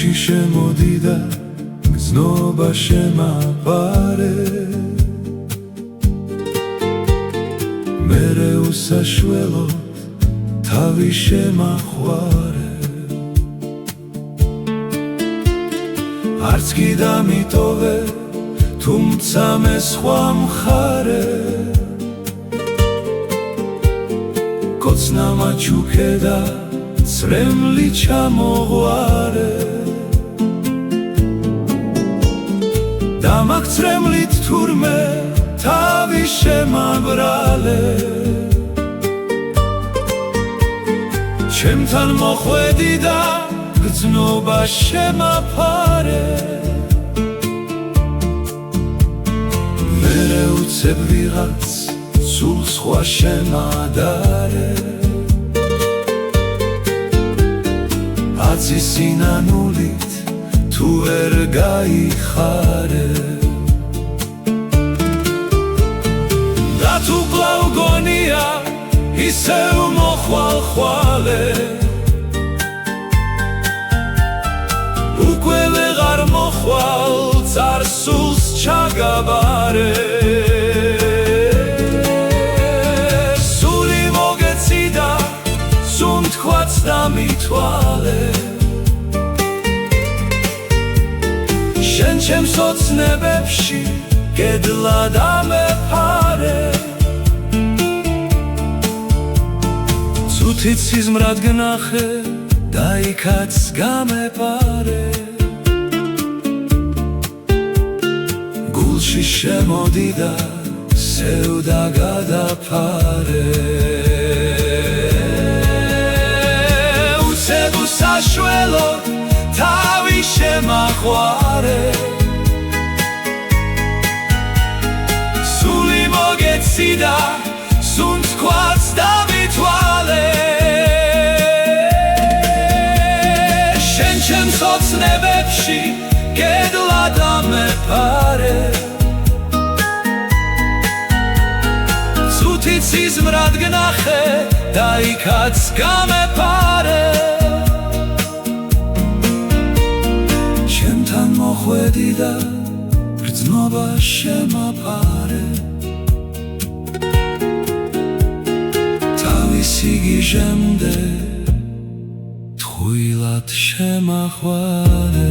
გულში შემოდი და გზნობა შემაპარე მერე უსაშველოდ თავი შემახვარე არც კი დამიტოვე თუმცა მე სხვა მხარე კოცნა მაჩუქე და წრემლი ჩამოღვარე და მაგ წრემლით თურმე თავი შემაბრალე ჩემთან მოხვედი და გზნობა შემაფარე მერე უცებ ვიღაც სულ სხვა შემადარე აცის სინანულით თუ ვერ გაიხარე და თუ კვლავ გონია ისევ მოხვალ-ხვალე უკვე ვეღარ მოხვალ წარსულს ჩაგაბარე სული მოგეციდა სუნთქვაც დამითვალე შენ ჩემს ოცნებებში გედლა დამეფარე ცუდით სიზმრად გნახე და იქაც გამეპარე გულში შემოდი და სევდა გადაფარე უცებ უსაშველოდ თავი შემახვარე სული მოგეციდა სუნთქვაც დამითვალე შენ ჩემს ოცნებებში გედლა დამეფარე ცუდით სიზმრად გნახე და იქაც გამეპარე ჩემთან მოხვედი და გრძნობა შემაფარე თავისი გიჟემდე თქვილად შემახვარე